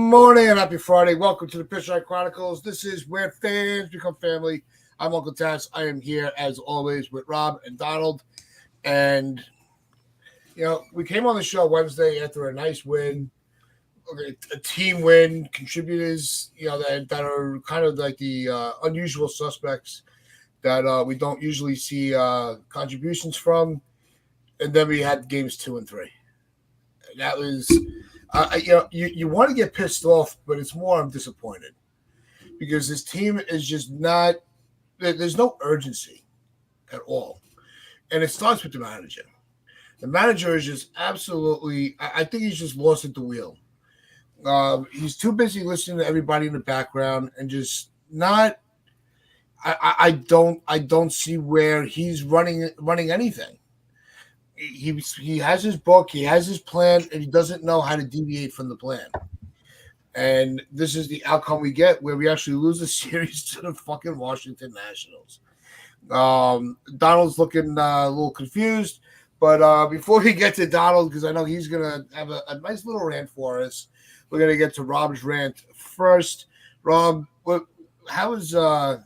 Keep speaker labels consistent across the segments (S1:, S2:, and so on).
S1: morning and happy Friday. Welcome to the Pitchline Chronicles. This is where fans become family. I'm Uncle Taz. I am here as always with Rob and Donald. And, we came on the show Wednesday after a nice win, a team win, contributors, that are kind of like the unusual suspects that we don't usually see contributions from. And then we had games 2 and 3. And that was you want to get pissed off, but it's more I'm disappointed because this team is just not. There's no urgency at all, and it starts with the manager. The manager is just absolutely. I think he's just lost at the wheel. He's too busy listening to everybody in the background and just not. I don't see where he's running anything. He has his book, he has his plan, and he doesn't know how to deviate from the plan. And this is the outcome we get, where we actually lose the series to the fucking Washington Nationals. Donald's looking a little confused, but before we get to Donald, because I know he's gonna have a nice little rant for us, we're gonna get to Rob's rant first. Rob, what are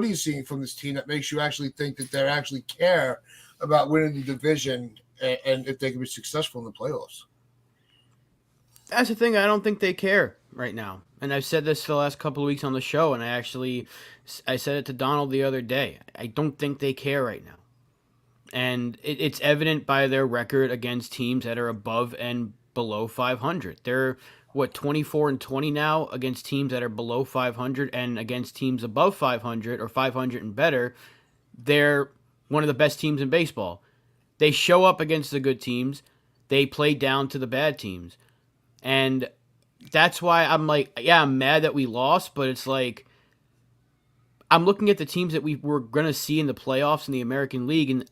S1: you seeing from this team that makes you actually think that they actually care about winning the division and if they can be successful in the playoffs?
S2: That's the thing. I don't think they care right now. And I've said this for the last couple of weeks on the show, and I said it to Donald the other day. I don't think they care right now. And it's evident by their record against teams that are above and below 500. They're, 24 and 20 now against teams that are below 500, and against teams above 500 or 500 and better, they're one of the best teams in baseball. They show up against the good teams. They play down to the bad teams. And that's why I'm like, yeah, I'm mad that we lost, but it's like, I'm looking at the teams that we were going to see in the playoffs in the American League, and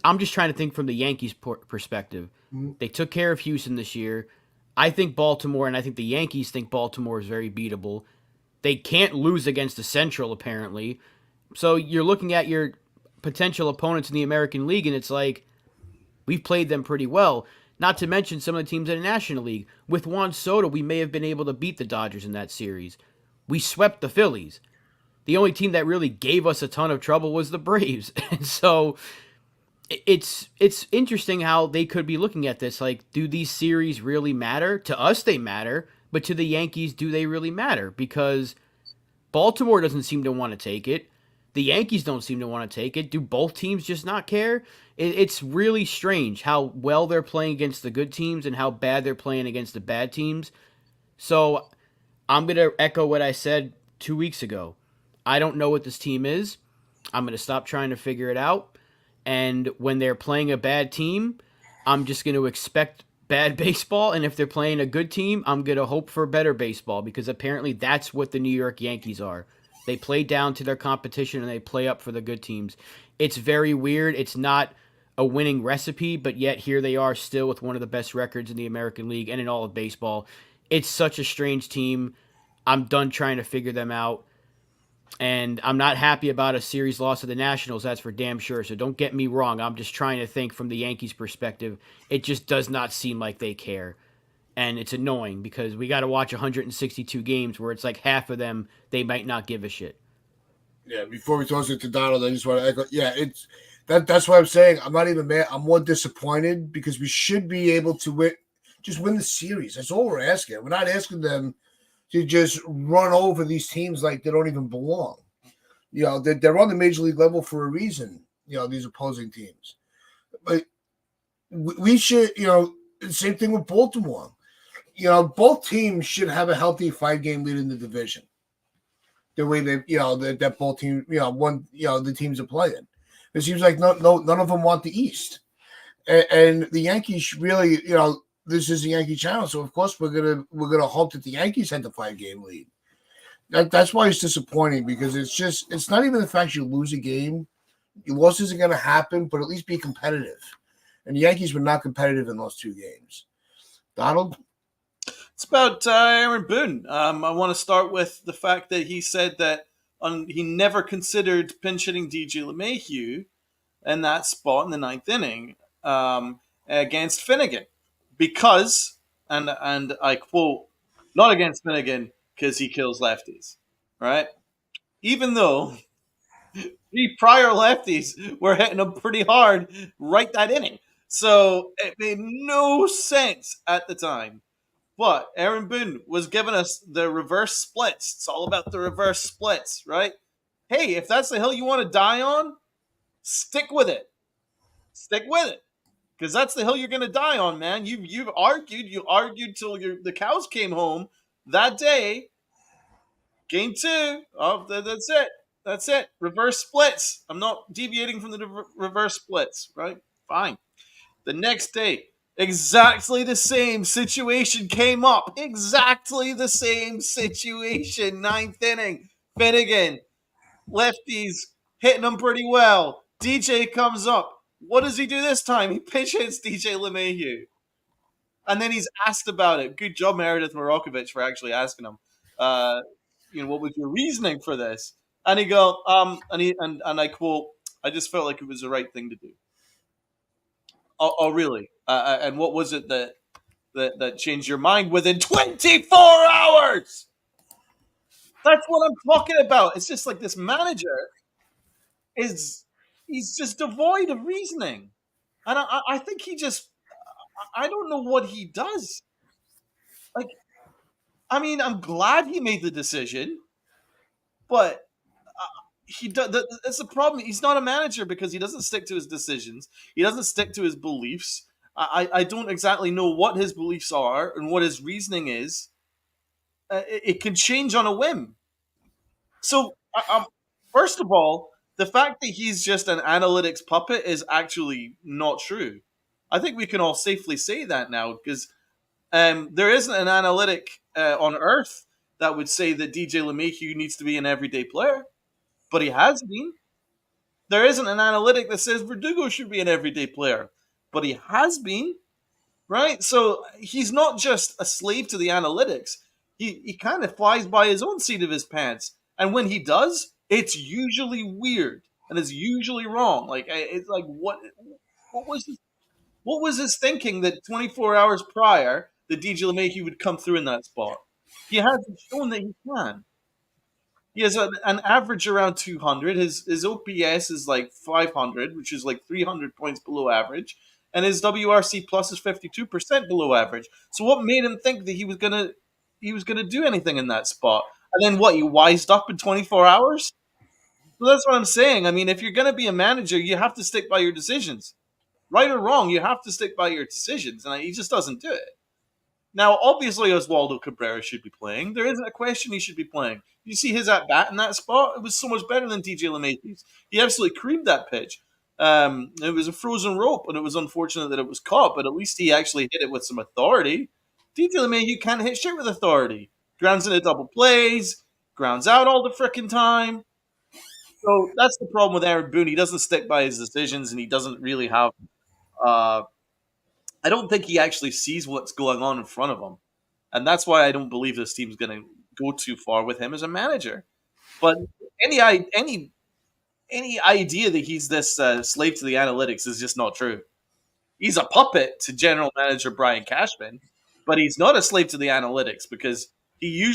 S2: I'm just trying to think from the Yankees perspective. Mm-hmm. They took care of Houston this year. I think Baltimore, and I think the Yankees think Baltimore is very beatable. They can't lose against the Central, apparently. So you're looking at your potential opponents in the American League, and it's like, we've played them pretty well. Not to mention some of the teams in the National League. With Juan Soto, we may have been able to beat the Dodgers in that series. We swept the Phillies. The only team that really gave us a ton of trouble was the Braves. And so it's interesting how they could be looking at this. Like, do these series really matter? To us, they matter. But to the Yankees, do they really matter? Because Baltimore doesn't seem to want to take it. The Yankees don't seem to want to take it. Do both teams just not care? It's really strange how well they're playing against the good teams and how bad they're playing against the bad teams. So I'm going to echo what I said 2 weeks ago. I don't know what this team is. I'm going to stop trying to figure it out. And when they're playing a bad team, I'm just going to expect bad baseball. And if they're playing a good team, I'm going to hope for better baseball, because apparently that's what the New York Yankees are. They play down to their competition and they play up for the good teams. It's very weird. It's not a winning recipe, but yet here they are still with one of the best records in the American League and in all of baseball. It's such a strange team. I'm done trying to figure them out. And I'm not happy about a series loss to the Nationals, that's for damn sure. So don't get me wrong. I'm just trying to think from the Yankees' perspective. It just does not seem like they care. And it's annoying because we got to watch 162 games where it's like half of them, they might not give a shit.
S1: Yeah, before we toss it to Donald, I just want to echo. Yeah, that's what I'm saying. I'm not even mad. I'm more disappointed because we should be able to win the series. That's all we're asking. We're not asking them to just run over these teams like they don't even belong. They're on the major league level for a reason. These opposing teams, but we should. Same thing with Baltimore. Both teams should have a healthy 5-game lead in the division. The way that both teams, the teams are playing. It seems like none of them want the East, and the Yankees really, this is a Yankee channel, so of course we're gonna hope that the Yankees had the 5-game lead. That's why it's disappointing, because it's not even the fact you lose a game. Your loss isn't gonna happen, but at least be competitive. And the Yankees were not competitive in those 2 games. Donald?
S3: It's about Aaron Boone. I want to start with the fact that he said that he never considered pinch hitting DJ LeMahieu in that spot in the 9th inning against Finnegan because, and I quote Not against Finnegan because he kills lefties, right? Even though the prior lefties were hitting him pretty hard right that inning. So it made no sense at the time. But Aaron Boone was giving us the reverse splits. It's all about the reverse splits, right? Hey, if that's the hill you want to die on, stick with it. Stick with it. Because that's the hill you're going to die on, man. You argued till the cows came home that day. Game two. Oh, that's it. That's it. Reverse splits. I'm not deviating from the reverse splits, right? Fine. The next day, exactly the same situation came up. Exactly the same situation. Ninth inning. Finnegan, lefties, hitting them pretty well. DJ comes up. What does he do this time? He pitch hits DJ LeMahieu. And then he's asked about it. Good job, Meredith Morokovich, for actually asking him. Uh, what was your reasoning for this? And he go, and I quote, I just felt like it was the right thing to do. Oh, really? And what was it that changed your mind within 24 hours? That's what I'm talking about. It's just like this manager is he's just devoid of reasoning, and I think he just I don't know what he does. Like, I mean, I'm glad he made the decision, but he does. That's the problem. He's not a manager because he doesn't stick to his decisions. He doesn't stick to his beliefs. I don't exactly know what his beliefs are and what his reasoning is. It can change on a whim. So, first of all, the fact that he's just an analytics puppet is actually not true. I think we can all safely say that now because there isn't an analytic on Earth that would say that DJ LeMahieu needs to be an everyday player, but he has been. There isn't an analytic that says Verdugo should be an everyday player, but he has been, right? So he's not just a slave to the analytics. He kind of flies by his own seat of his pants. And when he does, it's usually weird and it's usually wrong. Like it's like what was his, what was his thinking that 24 hours prior that DJ LeMahieu would come through in that spot? He hasn't shown that he can. He has an average around 200. His OPS is like 500, which is like 300 points below average, and his WRC plus is 52% below average. So what made him think that he was gonna do anything in that spot? And then what? He wised up in 24 hours. So that's what I'm saying. I mean, if you're gonna be a manager, you have to stick by your decisions, right or wrong. You have to stick by your decisions, and he just doesn't do it. Now, obviously, Oswaldo Cabrera should be playing. There isn't a question he should be playing. You see his at bat in that spot; it was so much better than DJ LeMahieu's. He absolutely creamed that pitch. It was a frozen rope, and it was unfortunate that it was caught. But at least he actually hit it with some authority. DJ LeMahieu can't hit shit with authority. Grounds into double plays, grounds out all the frickin' time. So that's the problem with Aaron Boone. He doesn't stick by his decisions, and he doesn't really have. Uh, I don't think he actually sees what's going on in front of him. And that's why I don't believe this team's going to go too far with him as a manager. But any any any idea that he's this slave to the analytics is just not true. He's a puppet to general manager Brian Cashman, but he's not a slave to the analytics because he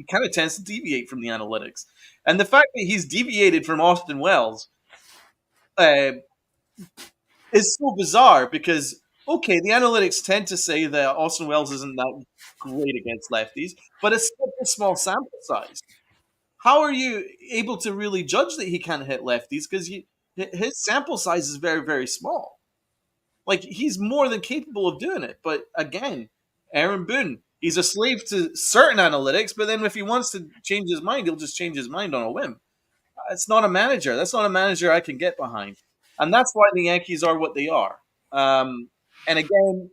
S3: kind of tends to deviate from the analytics, and the fact that he's deviated from Austin Wells uh, is so bizarre because okay, the analytics tend to say that Austin Wells isn't that great against lefties, but it's such a small sample size. How are you able to really judge that he can't hit lefties? Because his sample size is very, very small. Like he's more than capable of doing it. But again, Aaron Boone, he's a slave to certain analytics. But then if he wants to change his mind, he'll just change his mind on a whim. It's not a manager. That's not a manager I can get behind, and that's why the Yankees are what they are. And again,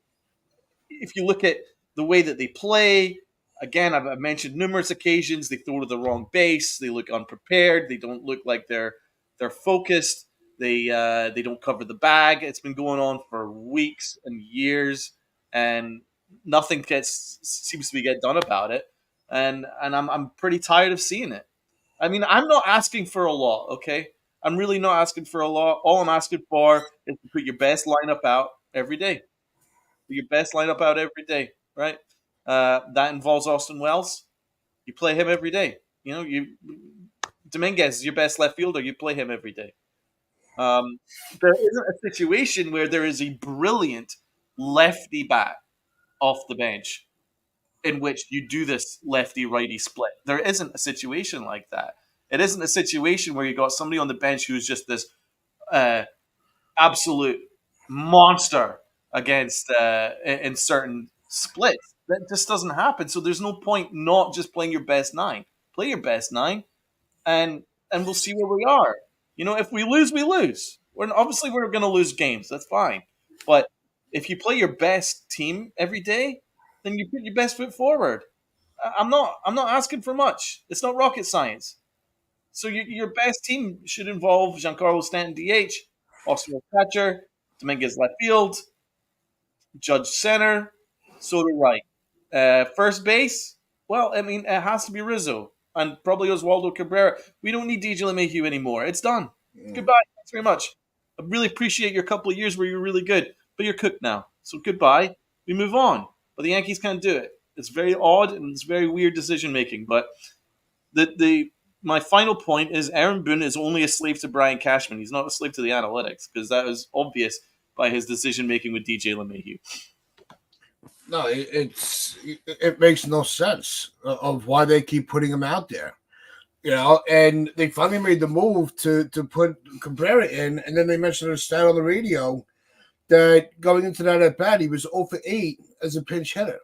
S3: if you look at the way that they play, again, I've mentioned numerous occasions they throw to the wrong base. They look unprepared. They don't look like they're focused. They don't cover the bag. It's been going on for weeks and years, and nothing seems to be get done about it. And I'm pretty tired of seeing it. I mean, I'm not asking for a lot, okay? I'm really not asking for a lot. All I'm asking for is to put your best lineup out every day. Put your best lineup out every day, right? That involves Austin Wells. You play him every day. Dominguez is your best left fielder. You play him every day. There isn't a situation where there is a brilliant lefty bat off the bench in which you do this lefty righty split. There isn't a situation like that. It isn't a situation where you got somebody on the bench who's just this uh, absolute monster against in certain splits. That just doesn't happen. So there's no point not just playing your best nine. Play your best nine, and we'll see where we are. If we lose, we lose. We're going to lose games. That's fine. But if you play your best team every day, then you put your best foot forward. I'm not asking for much. It's not rocket science. So your best team should involve Giancarlo Stanton DH, Oscar catcher, Dominguez left field, Judge center, Soto right. First base, well, I mean, it has to be Rizzo and probably Oswaldo Cabrera. We don't need DJ LeMahieu anymore. It's done. Goodbye. Thanks very much. I really appreciate your couple of years where you were really good, but you're cooked now. So goodbye. We move on. But the Yankees can't do it. It's very odd and it's very weird decision making. But my final point is Aaron Boone is only a slave to Brian Cashman. He's not a slave to the analytics because that is obvious by his decision making with DJ LeMahieu.
S1: No, it makes no sense of why they keep putting him out there. And they finally made the move to put Cabrera in, and then they mentioned a stat on the radio that going into that at bat, he was 0 for 8 as a pinch hitter.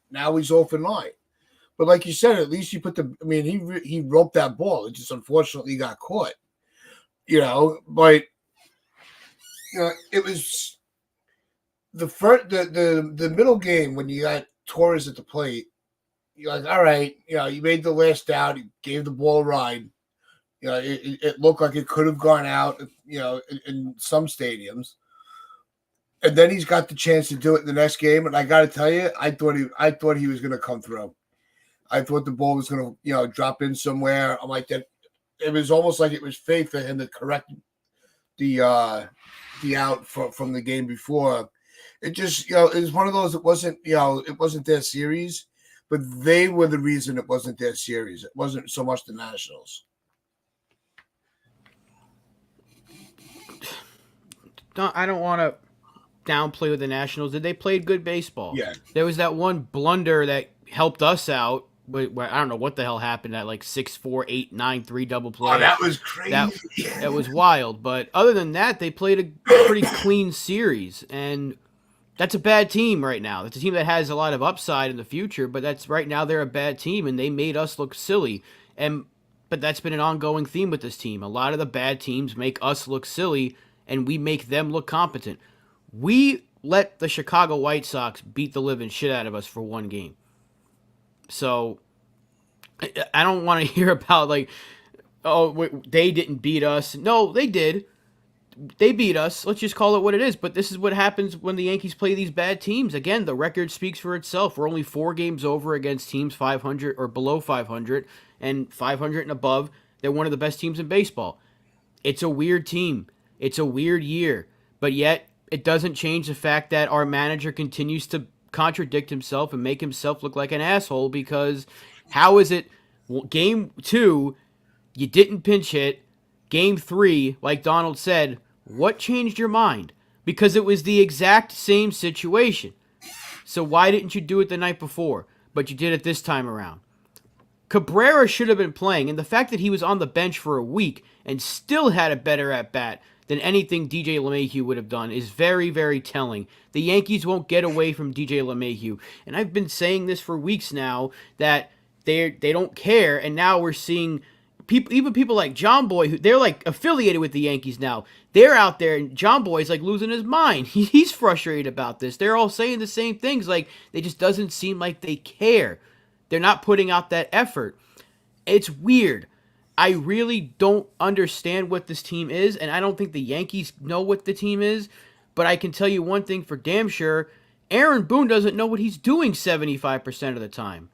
S1: Now he's 0 for 9. But like you said, at least you put he roped that ball. It just unfortunately got caught. But it was the middle game when you got Torres at the plate. You're like, all right, you made the last out, you gave the ball a ride. It looked like it could have gone out, in some stadiums. And then he's got the chance to do it in the next game. And I got to tell you, I thought he was going to come through. I thought the ball was going to, drop in somewhere. I'm like that. It was almost like it was faith for him to correct the out from the game before. It just, it was one of those. It wasn't their series, but they were the reason it wasn't their series. It wasn't so much the Nationals.
S2: I don't want to downplay with the Nationals. They played good baseball.
S1: Yeah.
S2: There was that one blunder that helped us out. Where I don't know what the hell happened at 6-4, 8-9-3 double play.
S1: Oh, that was crazy.
S2: That was wild. But other than that, they played a pretty clean series, and that's a bad team right now. It's a team that has a lot of upside in the future, but that's right now they're a bad team, and they made us look silly. But that's been an ongoing theme with this team. A lot of the bad teams make us look silly, and we make them look competent. We let the Chicago White Sox beat the living shit out of us for one game. So I don't want to hear about they didn't beat us. No, they did. They beat us. Let's just call it what it is. But this is what happens when the Yankees play these bad teams. Again, the record speaks for itself. We're only 4 games over against teams 500 or below 500, and 500 and above. They're one of the best teams in baseball. It's a weird team. It's a weird year. But yet, it doesn't change the fact that our manager continues to contradict himself and make himself look like an asshole, because how is it game 2 you didn't pinch hit, game 3 like Donald said, what changed your mind? Because it was the exact same situation. So why didn't you do it the night before, but you did it this time around? Cabrera should have been playing, and the fact that he was on the bench for a week and still had a better at bat than anything DJ LeMahieu would have done is very, very telling. The Yankees won't get away from DJ LeMahieu. And I've been saying this for weeks now, that they don't care, and now we're seeing people like John Boy, who they're affiliated with the Yankees now. They're out there, and John Boy's losing his mind. He's frustrated about this. They're all saying the same things. They just doesn't seem like they care. They're not putting out that effort. It's weird. I really don't understand what this team is, and I don't think the Yankees know what the team is, but I can tell you one thing for damn sure. Aaron Boone doesn't know what he's doing 75% of the time.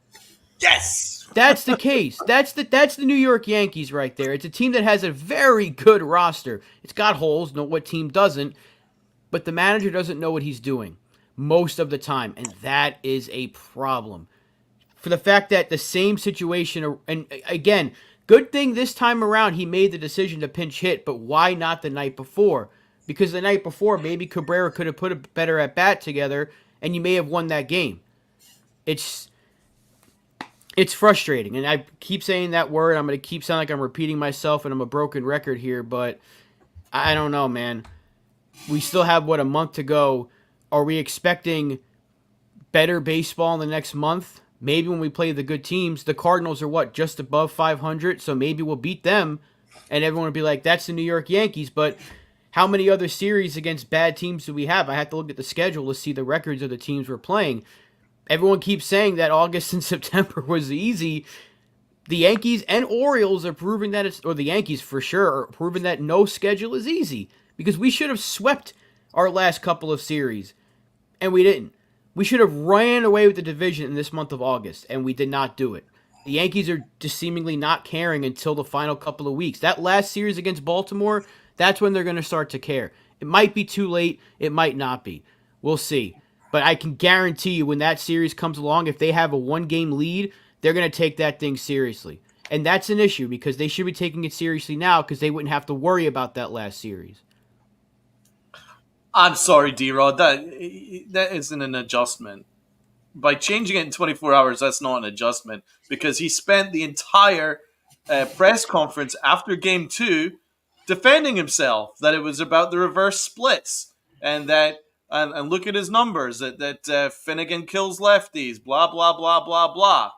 S3: Yes!
S2: That's the case. That's the New York Yankees right there. It's a team that has a very good roster. It's got holes, what team doesn't, but the manager doesn't know what he's doing. most of the time, and that is a problem. For the fact that the same situation, and again, good thing this time around he made the decision to pinch hit, but why not the night before? Because the night before, maybe Cabrera could have put a better at bat together, and you may have won that game. It's frustrating, and I keep saying that word. I'm going to keep sounding like I'm repeating myself, and I'm a broken record here, but I don't know, man. We still have, a month to go. Are we expecting better baseball in the next month? Maybe when we play the good teams. The Cardinals are just above 500, so maybe we'll beat them, and everyone will be like, that's the New York Yankees, but how many other series against bad teams do we have? I have to look at the schedule to see the records of the teams we're playing. Everyone keeps saying that August and September was easy. The Yankees and Orioles are proving that or the Yankees for sure are proving that no schedule is easy, because we should have swept our last couple of series, and we didn't. We should have ran away with the division in this month of August, and we did not do it. The Yankees are just seemingly not caring until the final couple of weeks. That last series against Baltimore, that's when they're going to start to care. It might be too late. It might not be. We'll see. But I can guarantee you when that series comes along, if they have a one-game lead, they're going to take that thing seriously. And that's an issue because they should be taking it seriously now because they wouldn't have to worry about that last series.
S3: I'm sorry, D-Rod. That isn't an adjustment. By changing it in 24 hours, that's not an adjustment because he spent the entire press conference after Game 2 defending himself that it was about the reverse splits and that and look at his numbers that Finnegan kills lefties, blah blah blah blah blah.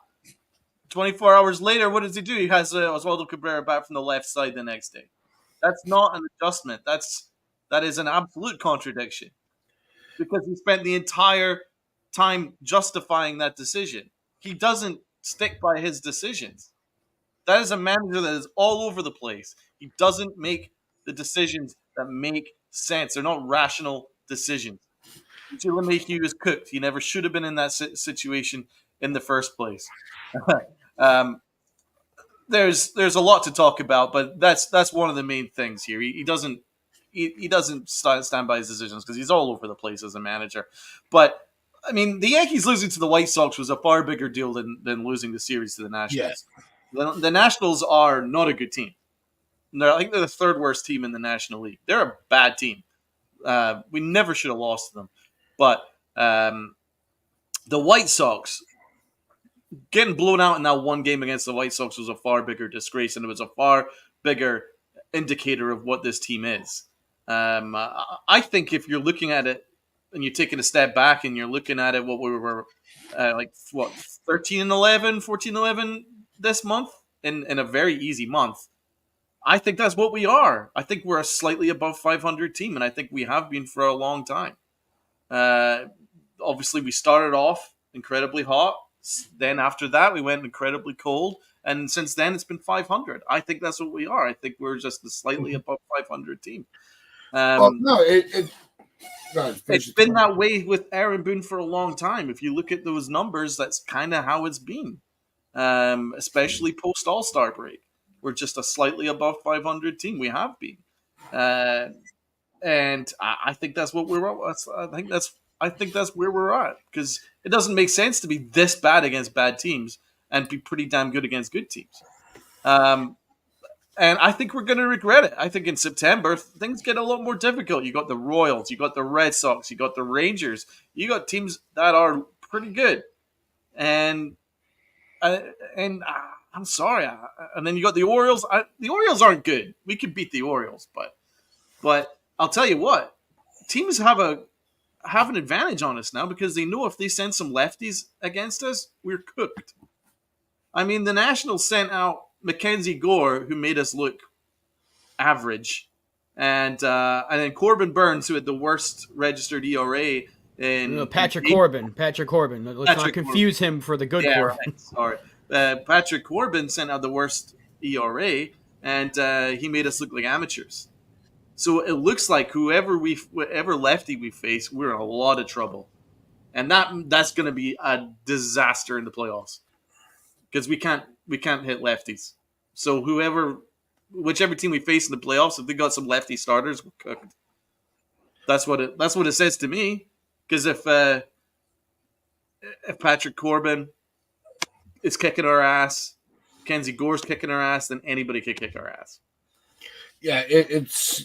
S3: 24 hours later, what does he do? He has Oswaldo Cabrera back from the left side the next day. That's not an adjustment. That is an absolute contradiction because he spent the entire time justifying that decision. He doesn't stick by his decisions. That is a manager that is all over the place. He doesn't make the decisions that make sense. They're not rational decisions. LeMahieu is cooked. He never should have been in that situation in the first place. There's a lot to talk about, but that's one of the main things here. He doesn't stand by his decisions because he's all over the place as a manager. But I mean, the Yankees losing to the White Sox was a far bigger deal than losing the series to the Nationals. Yeah. The Nationals are not a good team. I think they're the third worst team in the National League. They're a bad team. We never should have lost to them. But the White Sox, getting blown out in that one game against the White Sox was a far bigger disgrace, and it was a far bigger indicator of what this team is. I think if you're looking at it and you're taking a step back and you're looking at it, what we were 13-11, 14-11 this month in a very easy month. I think that's what we are. I think we're a slightly above 500 team, and I think we have been for a long time. Obviously, we started off incredibly hot. Then after that, we went incredibly cold. And since then, it's been 500. I think that's what we are. I think we're just a slightly above 500 team. It's been that way with Aaron Boone for a long time. If you look at those numbers, that's kind of how it's been, especially post All-Star break. We're just a slightly above 500 team. We have been, and I think that's what we're. I think that's where we're at because it doesn't make sense to be this bad against bad teams and be pretty damn good against good teams. And I think we're going to regret it. I think in September, things get a lot more difficult. You got the Royals, you got the Red Sox, you got the Rangers, you got teams that are pretty good. And I'm sorry. And then you got the Orioles. The Orioles aren't good. We could beat the Orioles, but I'll tell you what, teams have an advantage on us now because they know if they send some lefties against us, we're cooked. I mean, the Nationals sent out Mackenzie Gore, who made us look average, and then Corbin Burns, who had the worst registered ERA in
S2: Patrick Corbin. Let's not confuse him for the good Corbin.
S3: Right. Sorry, Patrick Corbin sent out the worst ERA, and he made us look like amateurs. So it looks like whatever lefty we face, we're in a lot of trouble, and that's going to be a disaster in the playoffs because we can't hit lefties. So whichever team we face in the playoffs, if they got some lefty starters, we're cooked. That's what it says to me. Because if Patrick Corbin is kicking our ass, Kenzie Gore's kicking our ass, then anybody could kick our ass.
S1: Yeah, it's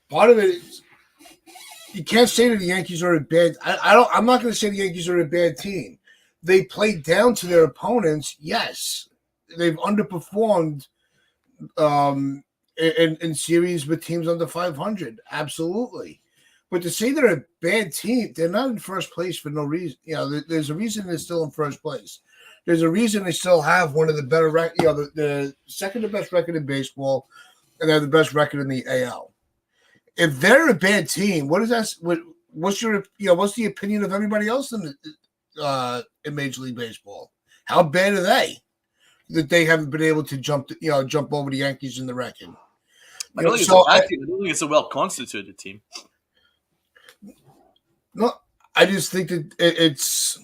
S1: part of it. You can't say that the Yankees are a bad. I'm not going to say the Yankees are a bad team. They played down to their opponents. Yes, they've underperformed in series with teams under 500. Absolutely. But to say they're a bad team, they're not in first place for no reason. There's a reason they're still in first place. There's a reason they still have one of the better the second to best record in baseball, and they have the best record in the AL. If they're a bad team, what is that? What's your what's the opinion of everybody else in Major League Baseball? How bad are they that they haven't been able to jump over the Yankees in the record?
S3: I don't think it's a bad team. I don't think it's a well constituted team.
S1: No, I just think that it's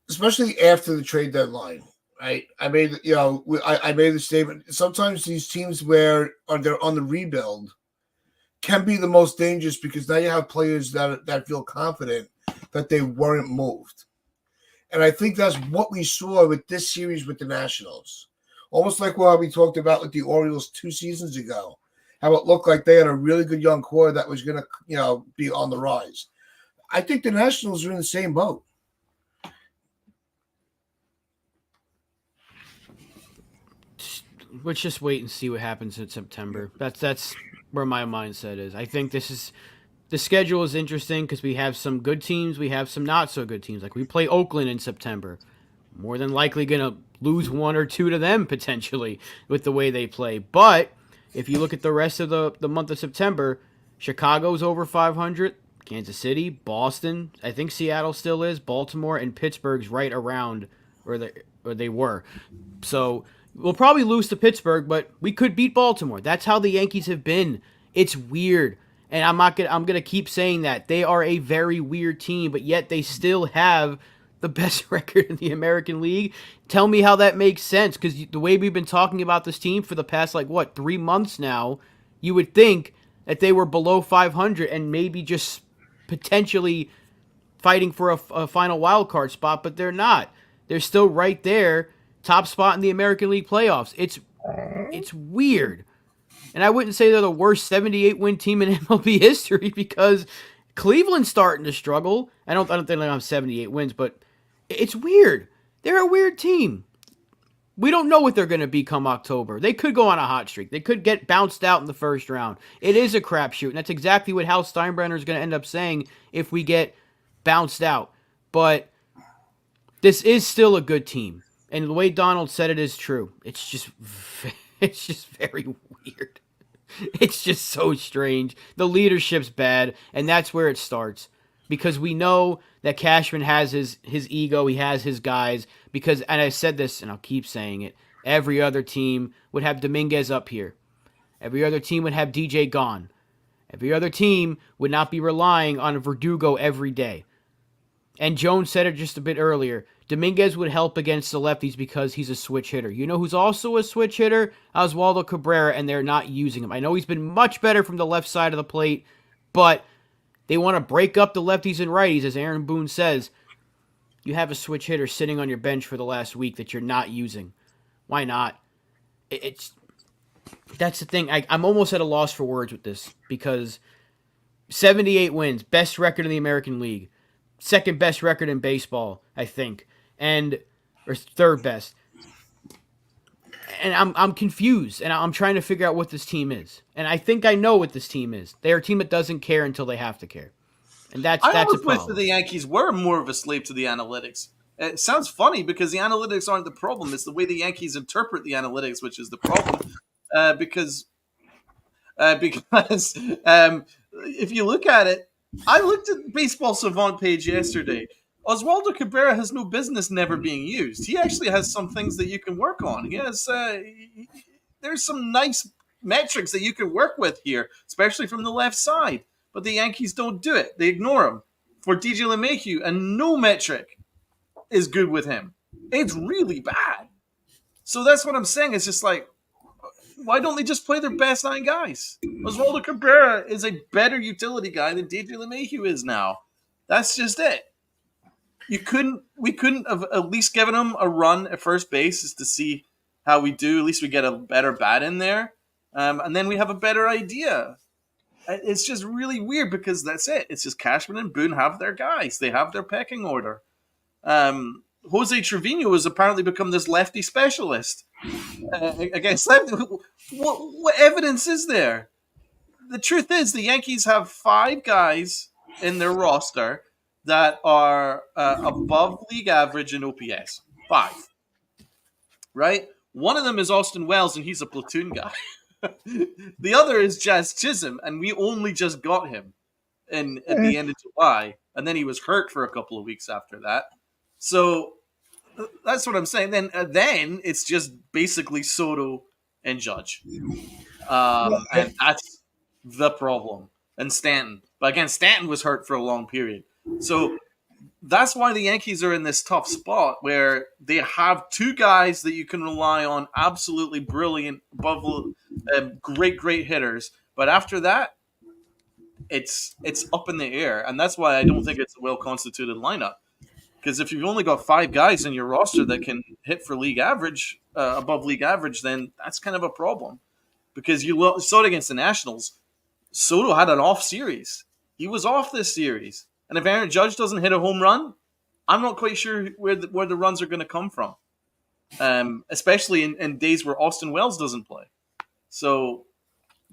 S1: especially after the trade deadline. Right, I made I made the statement. Sometimes these teams where they're on the rebuild can be the most dangerous because now you have players that feel confident that they weren't moved, and I think that's what we saw with this series with the Nationals. Almost like what we talked about with the Orioles 2 seasons ago, how it looked like they had a really good young core that was going to be on the rise. I think the Nationals are in the same boat.
S2: Let's just wait and see what happens in September. That's where my mindset is. I think the schedule is interesting because we have some good teams, we have some not so good teams. Like we play Oakland in September. More than likely going to lose 1 or 2 to them potentially with the way they play. But if you look at the rest of the month of September, Chicago's over 500, Kansas City, Boston, I think Seattle still is, Baltimore, and Pittsburgh's right around where they were. So we'll probably lose to Pittsburgh, but we could beat Baltimore. That's how the Yankees have been. It's weird. And I'm going to keep saying that. They are a very weird team, but yet they still have the best record in the American League. Tell me how that makes sense, because the way we've been talking about this team for the past, 3 months now, you would think that they were below 500 and maybe just potentially fighting for a final wild card spot, but they're not. They're still right there, top spot in the American League playoffs. It's weird. And I wouldn't say they're the worst 78-win team in MLB history because Cleveland's starting to struggle. I don't think they have 78 wins, but it's weird. They're a weird team. We don't know what they're going to be come October. They could go on a hot streak. They could get bounced out in the first round. It is a crapshoot, and that's exactly what Hal Steinbrenner is going to end up saying if we get bounced out. But this is still a good team, and the way Donald said it is true. It's just very weird. It's just so strange. The leadership's bad, and that's where it starts. Because we know that Cashman has his ego, he has his guys. Because, and I said this, and I'll keep saying it, every other team would have Dominguez up here. Every other team would have DJ gone. Every other team would not be relying on Verdugo every day. And Jones said it just a bit earlier. Dominguez would help against the lefties because he's a switch hitter. You know who's also a switch hitter? Oswaldo Cabrera, and they're not using him. I know he's been much better from the left side of the plate, but they want to break up the lefties and righties, as Aaron Boone says. You have a switch hitter sitting on your bench for the last week that you're not using. Why not? That's the thing. I'm almost at a loss for words with this because 78 wins, best record in the American League, second best record in baseball, I think, or third best. And I'm confused, and I'm trying to figure out what this team is. And I think I know what this team is. They're a team that doesn't care until they have to care. And that's a problem.
S3: I always wish that the Yankees were more of a slave to the analytics. It sounds funny because the analytics aren't the problem. It's the way the Yankees interpret the analytics, which is the problem. Because if you look at it, I looked at the Baseball Savant page yesterday. Oswaldo Cabrera has no business never being used. He actually has some things that you can work on. He has there's some nice metrics that you can work with here, especially from the left side. But the Yankees don't do it. They ignore him. For DJ LeMahieu, and no metric is good with him. It's really bad. So that's what I'm saying. It's just like, Why don't they just play their best 9 guys? Oswaldo Cabrera is a better utility guy than DJ LeMahieu is now. That's just it. We couldn't have at least given him a run at first base just to see how we do. At least we get a better bat in there, and then we have a better idea. It's just really weird because that's it. It's just Cashman and Boone have their guys. They have their pecking order. Jose Trevino has apparently become this lefty specialist against lefty. What evidence is there? The truth is, the Yankees have 5 guys in their roster that are above league average in OPS. 5. Right? One of them is Austin Wells, and he's a platoon guy. The other is Jazz Chisholm, and we only just got him at the end of July, and then he was hurt for a couple of weeks after that. So that's what I'm saying. Then it's just basically Soto and Judge, and that's the problem. And Stanton, but again, Stanton was hurt for a long period, so that's why the Yankees are in this tough spot where they have 2 guys that you can rely on, absolutely brilliant, above great hitters. But after that, it's up in the air, and that's why I don't think it's a well constituted lineup. Because if you've only got 5 guys in your roster that can hit for league average, above league average, then that's kind of a problem. Because you saw it against the Nationals, Soto had an off series. He was off this series. And if Aaron Judge doesn't hit a home run, I'm not quite sure where the runs are going to come from, especially in days where Austin Wells doesn't play. So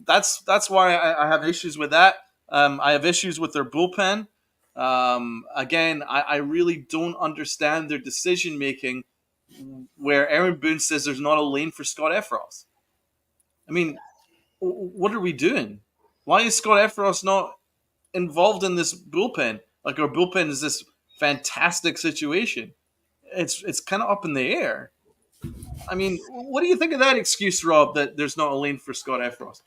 S3: that's why I have issues with that. I have issues with their bullpen. Again, I really don't understand their decision making where Aaron Boone says there's not a lane for Scott Efros. I mean, what are we doing? Why is Scott Efros not involved in this bullpen? Like, our bullpen is this fantastic situation. It's kind of up in the air. I mean, what do you think of that excuse, Rob, that there's not a lane for Scott Efros?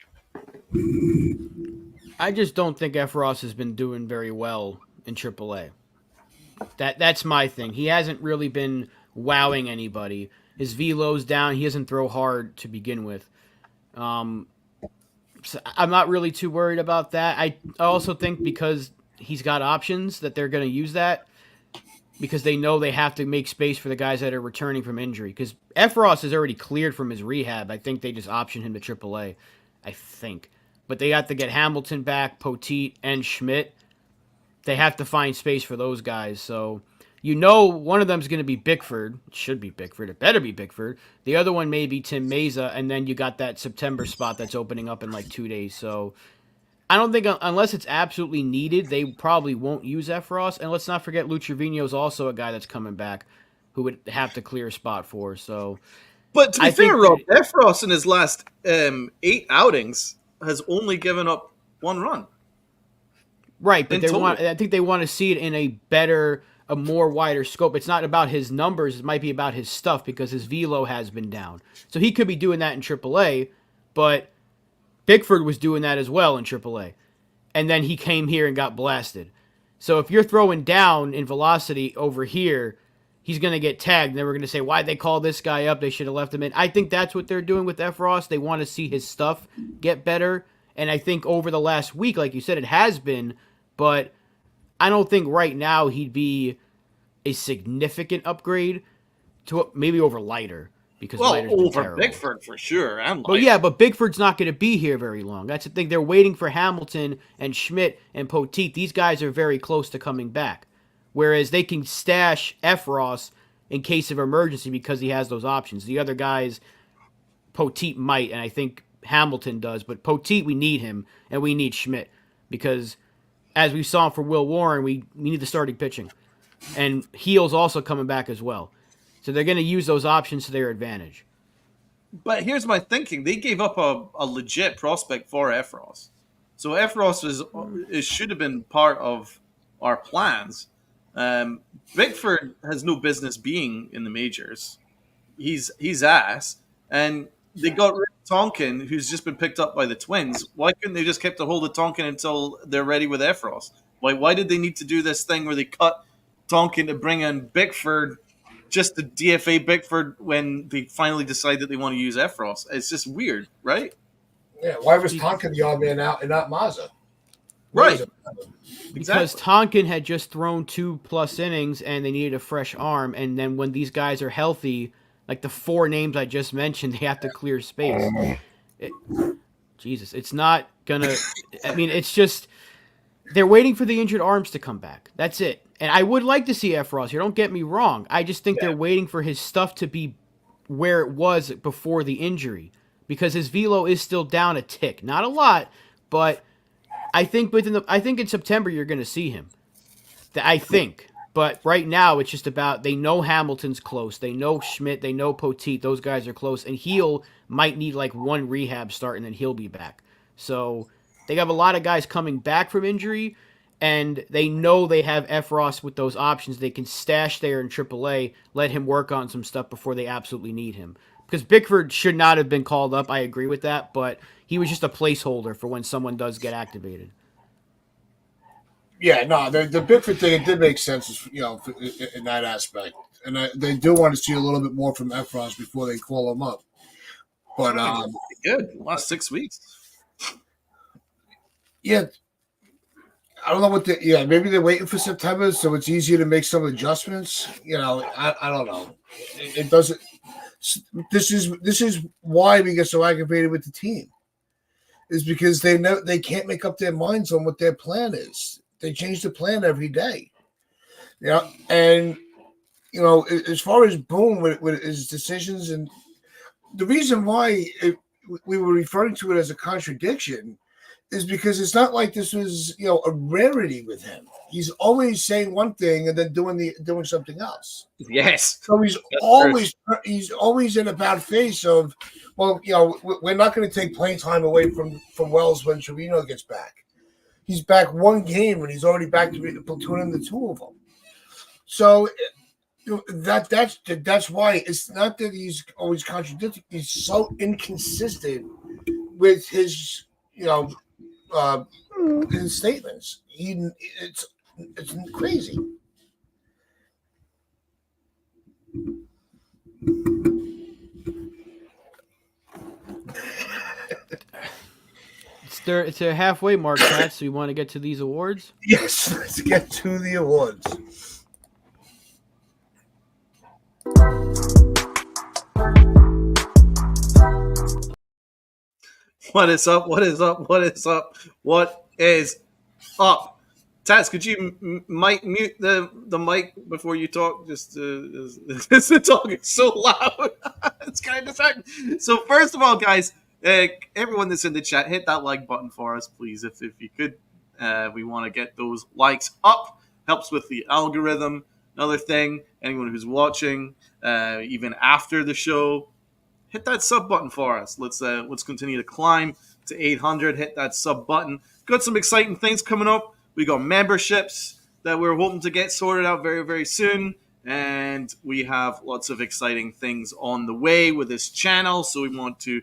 S2: I just don't think Efros has been doing very well in AAA. That's my thing. He hasn't really been wowing anybody. His velo's down. He doesn't throw hard to begin with. So I'm not really too worried about that. I also think because he's got options that they're going to use that because they know they have to make space for the guys that are returning from injury. Because Efros is already cleared from his rehab. I think they just option him to AAA. I think. But they have to get Hamilton back, Poteet, and Schmidt. They have to find space for those guys. So, one of them is going to be Bickford. It should be Bickford. It better be Bickford. The other one may be Tim Meza. And then you got that September spot that's opening up in like 2 days. So, I don't think, unless it's absolutely needed, they probably won't use Efros. And let's not forget, Lou Trevino's also a guy that's coming back who would have to clear a spot for. So,
S3: but to be fair, Rob, Efros in his last 8 outings has only given up 1 run.
S2: Right, but I think they want to see it in a more wider scope. It's not about his numbers; it might be about his stuff because his velo has been down. So he could be doing that in AAA, but Bickford was doing that as well in AAA, and then he came here and got blasted. So if you're throwing down in velocity over here, he's going to get tagged, and then we're going to say, why'd they call this guy up? They should have left him in. I think that's what they're doing with Efros. They want to see his stuff get better. And I think over the last week, like you said, it has been, but I don't think right now he'd be a significant upgrade to maybe over Leiter. Because Leiter's been
S3: over
S2: terrible.
S3: Bickford for sure.
S2: But Bickford's not going to be here very long. That's the thing. They're waiting for Hamilton and Schmidt and Poteet. These guys are very close to coming back. Whereas they can stash Efros in case of emergency because he has those options. The other guys, Poteet might, and I think Hamilton does. But Poteet, we need him, and we need Schmidt. Because, as we saw for Will Warren, we need the starting pitching. And Heel's also coming back as well. So they're going to use those options to their advantage.
S3: But here's my thinking. They gave up a legit prospect for Efros. So Efros should have been part of our plans. Bickford has no business being in the majors. He's ass. And they got rid of Tonkin, who's just been picked up by the Twins. Why couldn't they just kept a hold of Tonkin until they're ready with Efros? Why did they need to do this thing where they cut Tonkin to bring in Bickford just to DFA Bickford when they finally decide that they want to use Efros. It's just weird, right?
S1: Yeah, why was Tonka the odd man out and not Mazza?
S3: Right.
S2: Because
S3: Exactly.
S2: Tonkin had just thrown 2+ innings and they needed a fresh arm. And then when these guys are healthy, like the 4 names I just mentioned, they have to clear space. Jesus, it's not gonna. I mean, it's just they're waiting for the injured arms to come back. That's it. And I would like to see Efros here. Don't get me wrong. I just think they're waiting for his stuff to be where it was before the injury because his velo is still down a tick, not a lot, but I think I think in September you're going to see him. I think. But right now it's just about they know Hamilton's close. They know Schmidt, they know Poteet. Those guys are close and Heel might need like one rehab start and then he'll be back. So they have a lot of guys coming back from injury and they know they have Efros with those options. They can stash there in AAA, let him work on some stuff before they absolutely need him. Because Bickford should not have been called up. I agree with that, but he was just a placeholder for when someone does get activated.
S1: Yeah, no, the Bickford thing, it did make sense, in that aspect. And they do want to see a little bit more from Efros before they call him up. But,
S3: good. Last 6 weeks.
S1: Yeah, I don't know maybe they're waiting for September so it's easier to make some adjustments. I don't know. It doesn't. This is why we get so aggravated with the team, is because they can't make up their minds on what their plan is. They change the plan every day. And as far as Boone with his decisions, and the reason why we were referring to it as a contradiction is because it's not like this was a rarity with him. He's always saying one thing and then doing something else.
S3: Yes.
S1: So he's always in a bad face of, well, we're not going to take playing time away from Wells when Trevino gets back. He's back one game and he's already back to platooning the 2 of them. So that's why it's not that he's always contradicting. He's so inconsistent with his his statements. It's crazy.
S2: It's a halfway mark, Pat, so you want to get to these awards?
S1: Yes, let's get to the awards.
S3: What is up? What is up? What is up? What is up? Tats, could you mute the mic before you talk? Just the talk is so loud. It's kind of distracting. So first of all, guys, everyone that's in the chat, hit that like button for us, please, if you could. We want to get those likes up. Helps with the algorithm. Another thing, anyone who's watching, even after the show, hit that sub button for us. Let's continue to climb to 800. Hit that sub button. Got some exciting things coming up. We got memberships that we're hoping to get sorted out very, very soon. And we have lots of exciting things on the way with this channel. So we want to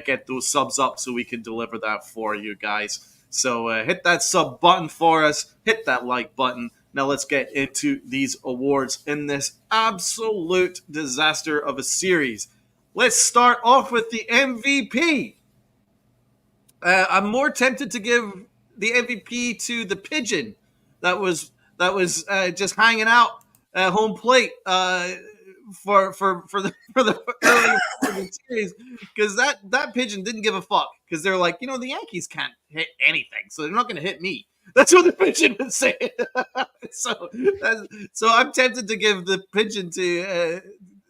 S3: get those subs up so we can deliver that for you guys. So hit that sub button for us. Hit that like button. Now let's get into these awards in this absolute disaster of a series. Let's start off with the MVP. I'm more tempted to give the MVP to the pigeon that was just hanging out at home plate for the early part of the series, because that pigeon didn't give a fuck, because they're like, the Yankees can't hit anything, so they're not going to hit me. That's what the pigeon would say. so I'm tempted to give the pigeon to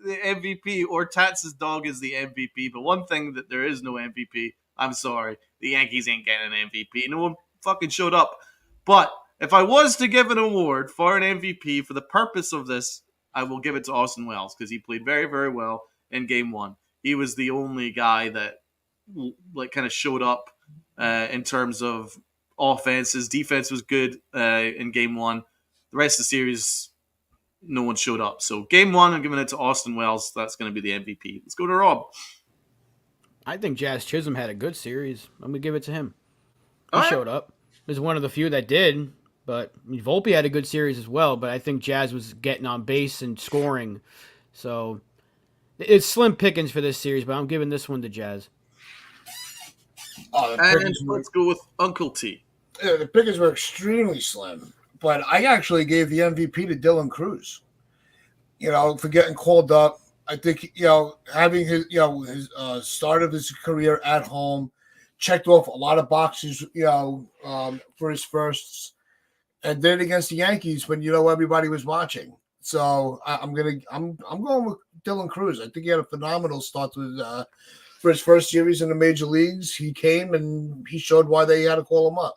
S3: the MVP, or Tats's dog is the MVP. But one thing that there is no MVP. I'm sorry, the Yankees ain't getting an MVP. No one fucking showed up. But if I was to give an award for an MVP for the purpose of this, I will give it to Austin Wells, because he played very, very well in Game 1. He was the only guy that kind of showed up in terms of offense. His defense was good in Game 1. The rest of the series, no one showed up. So Game 1, I'm giving it to Austin Wells. That's going to be the MVP. Let's go to Rob.
S2: I think Jazz Chisholm had a good series. I'm going to give it to him. He showed up. He was one of the few that did. But Volpe had a good series as well. But I think Jazz was getting on base and scoring. So it's slim pickings for this series, but I'm giving this one to Jazz.
S1: Oh,
S3: And let's go with Uncle T.
S1: The pickings were extremely slim, but I actually gave the MVP to Dylan Cruz. For getting called up. I think having his start of his career at home, checked off a lot of boxes. For his firsts, and then against the Yankees when everybody was watching. So I'm going with Dylan Cruz. I think he had a phenomenal start to for his first series in the major leagues. He came and he showed why they had to call him up.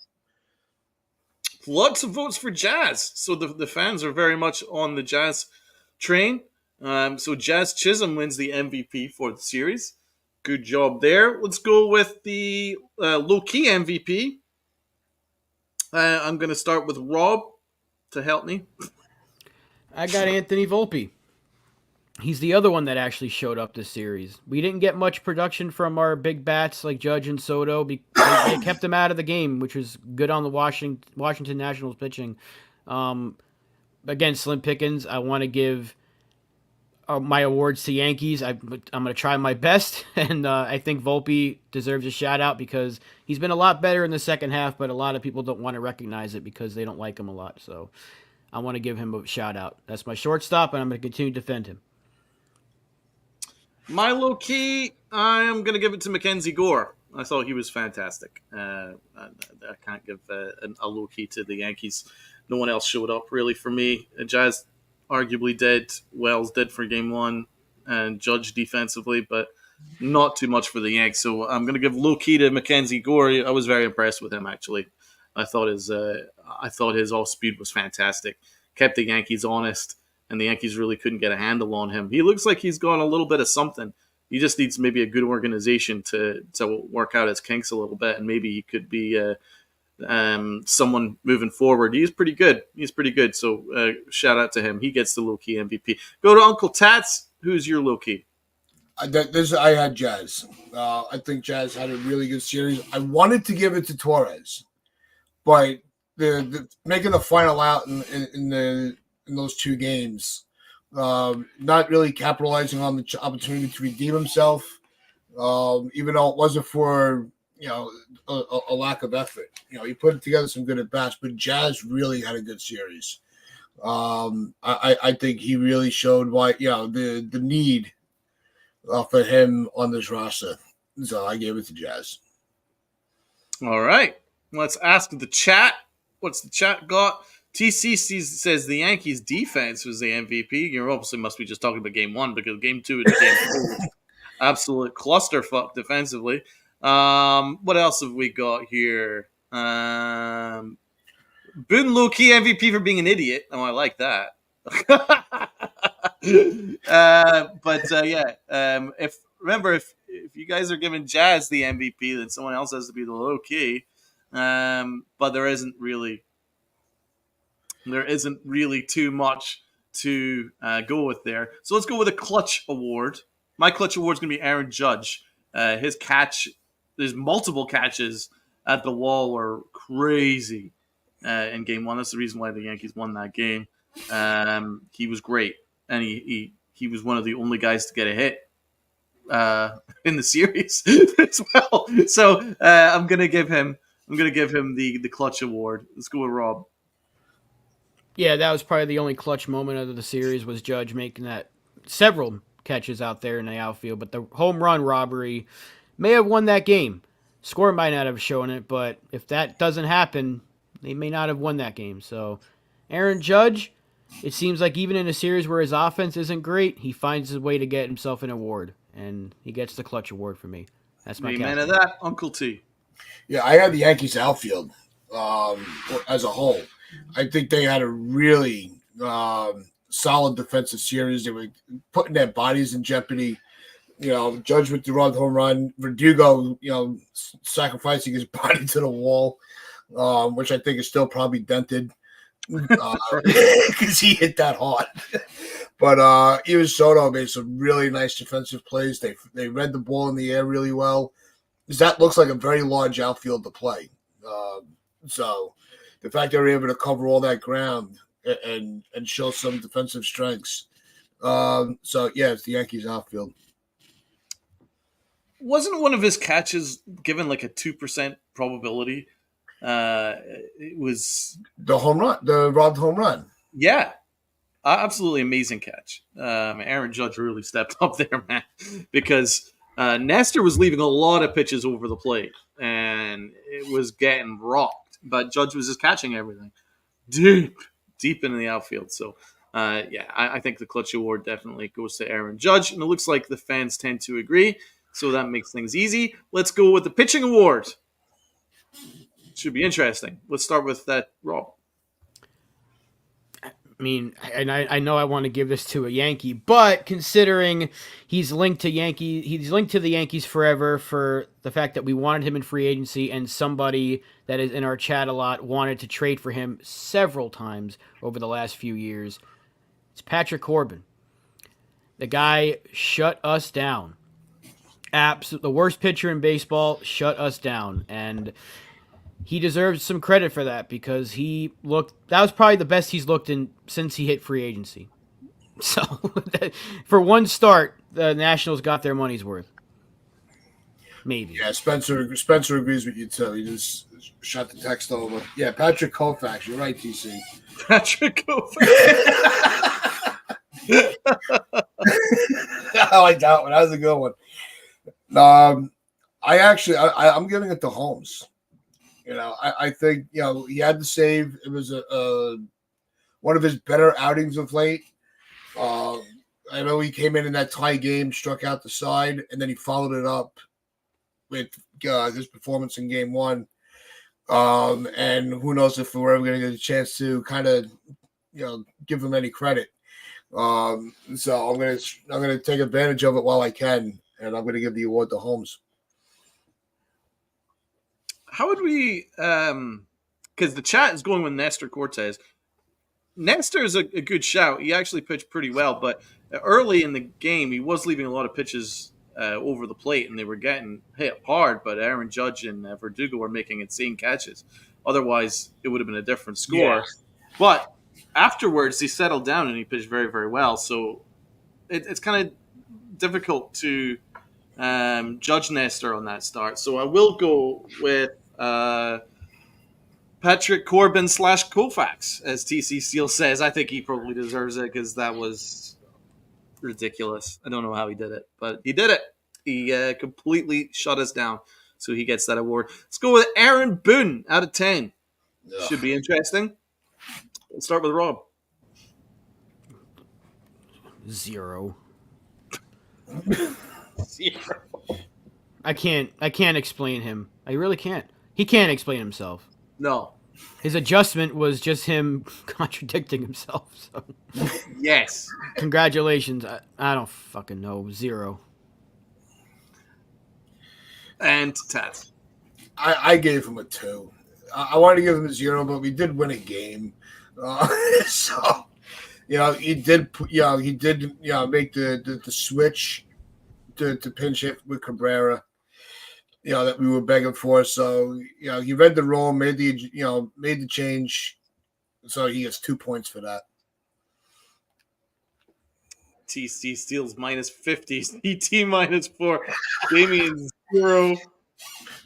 S3: Lots of votes for Jazz. So the fans are very much on the Jazz train. So Jazz Chisholm wins the MVP for the series. Good job there. Let's go with the low-key MVP. I'm going to start with Rob to help me.
S2: I got Anthony Volpe. He's the other one that actually showed up this series. We didn't get much production from our big bats like Judge and Soto. They kept him out of the game, which was good on the Washington Nationals pitching. Again, slim pickings. I want to give my awards to Yankees. I'm going to try my best, and I think Volpe deserves a shout-out because he's been a lot better in the second half, but a lot of people don't want to recognize it because they don't like him a lot. So I want to give him a shout-out. That's my shortstop, and I'm going to continue to defend him.
S3: My low key, I'm going to give it to Mackenzie Gore. I thought he was fantastic. I can't give a low key to the Yankees. No one else showed up really for me. Jazz arguably did. Wells did for game one, and Judge defensively, but not too much for the Yanks. So I'm going to give low key to Mackenzie Gore. I was very impressed with him actually. I thought his off speed was fantastic. Kept the Yankees honest. And the Yankees really couldn't get a handle on him. He looks like he's got a little bit of something. He just needs maybe a good organization to work out his kinks a little bit, and maybe he could be someone moving forward. He's pretty good. So shout out to him. He gets the low-key MVP. Go to Uncle Tats. Who's your low-key?
S1: I had Jazz. I think Jazz had a really good series. I wanted to give it to Torres, but the making the final out in those two games, not really capitalizing on the opportunity to redeem himself, even though it wasn't for a lack of effort. He put together some good at bats, but Jazz really had a good series. I think he really showed why the need for him on this roster. So I gave it to Jazz.
S3: All right, let's ask the chat. What's the chat got? TC says the Yankees defense was the MVP. You obviously must be just talking about game one because game two and game four was absolute clusterfuck defensively. What else have we got here? Boone low-key MVP for being an idiot. Oh, I like that. If you guys are giving Jazz the MVP, then someone else has to be the low-key. But there isn't really too much to go with there. So let's go with a clutch award. My clutch award is going to be Aaron Judge. His multiple catches at the wall were crazy in game one. That's the reason why the Yankees won that game. He was great, and he was one of the only guys to get a hit in the series as well. So I'm going to give him the clutch award. Let's go with Rob.
S2: Yeah, that was probably the only clutch moment of the series was Judge making that several catches out there in the outfield. But the home run robbery may have won that game. Score might not have shown it, but if that doesn't happen, they may not have won that game. So Aaron Judge, it seems like even in a series where his offense isn't great, he finds his way to get himself an award, and he gets the clutch award for me. That's my
S3: man of that, Uncle T.
S1: Yeah, I had the Yankees outfield as a whole. I think they had a really solid defensive series. They were putting their bodies in jeopardy. Judge with the run home run, Verdugo, sacrificing his body to the wall, which I think is still probably dented because he hit that hard. But even Soto made some really nice defensive plays. They read the ball in the air really well. That looks like a very large outfield to play. So the fact they were able to cover all that ground and show some defensive strengths, So yeah, it's the Yankees outfield.
S3: Wasn't one of his catches given like a 2% probability? It was,
S1: The home run, the robbed home run.
S3: yeah, absolutely amazing catch. Aaron Judge really stepped up there, man, because Nestor was leaving a lot of pitches over the plate, and it was getting rocked. But Judge was just catching everything deep, deep into the outfield. So, I think the clutch award definitely goes to Aaron Judge, and it looks like the fans tend to agree. So that makes things easy. Let's go with the pitching award. Should be interesting. Let's start with that, Rob.
S2: I mean, and I know I want to give this to a Yankee, but considering he's linked to the Yankees forever for the fact that we wanted him in free agency, and somebody that is in our chat a lot wanted to trade for him several times over the last few years. It's Patrick Corbin. The guy shut us down. The worst pitcher in baseball shut us down, and he deserves some credit for that because that was probably the best he's looked in since he hit free agency. So for one start, the Nationals got their money's worth. Maybe.
S1: Yeah, Spencer agrees with you too. He just shot the text over. Yeah, Patrick Koufax. You're right, TC.
S3: Patrick Koufax.
S1: I like that one. That was a good one. I'm giving it to Holmes. I think he had the save. It was one of his better outings of late. I know he came in that tie game, struck out the side, and then he followed it up with his performance in Game 1. And who knows if we're ever going to get a chance to kind of give him any credit. So I'm gonna take advantage of it while I can, and I'm gonna give the award to Holmes.
S3: How would we? Because the chat is going with Nestor Cortez. Nestor is a good shout. He actually pitched pretty well, but early in the game, he was leaving a lot of pitches over the plate, and they were getting hit hard. But Aaron Judge and Verdugo were making insane catches. Otherwise, it would have been a different score. Yeah. But afterwards, he settled down and he pitched very, very well. So it's kind of difficult to judge Nestor on that start. So I will go with Patrick Corbin / Koufax, as TC Steele says. I think he probably deserves it because that was ridiculous. I don't know how he did it, but he did it. He completely shut us down. So he gets that award. Let's go with Aaron Boone out of 10. Ugh. Should be interesting. Let's start with Rob.
S2: 0.
S3: 0.
S2: I can't explain him. I really can't. He can't explain himself.
S3: No.
S2: His adjustment was just him contradicting himself. So.
S3: Yes.
S2: Congratulations. I don't fucking know. 0.
S1: And Tats. I gave him a 2. I wanted to give him a 0, but we did win a game. So, he did make the switch to pinch hit with Cabrera, that we were begging for. So, he read the room, made the change. So he gets 2 points for that.
S3: TC Steele's minus 50, CT minus 4, Damian 0.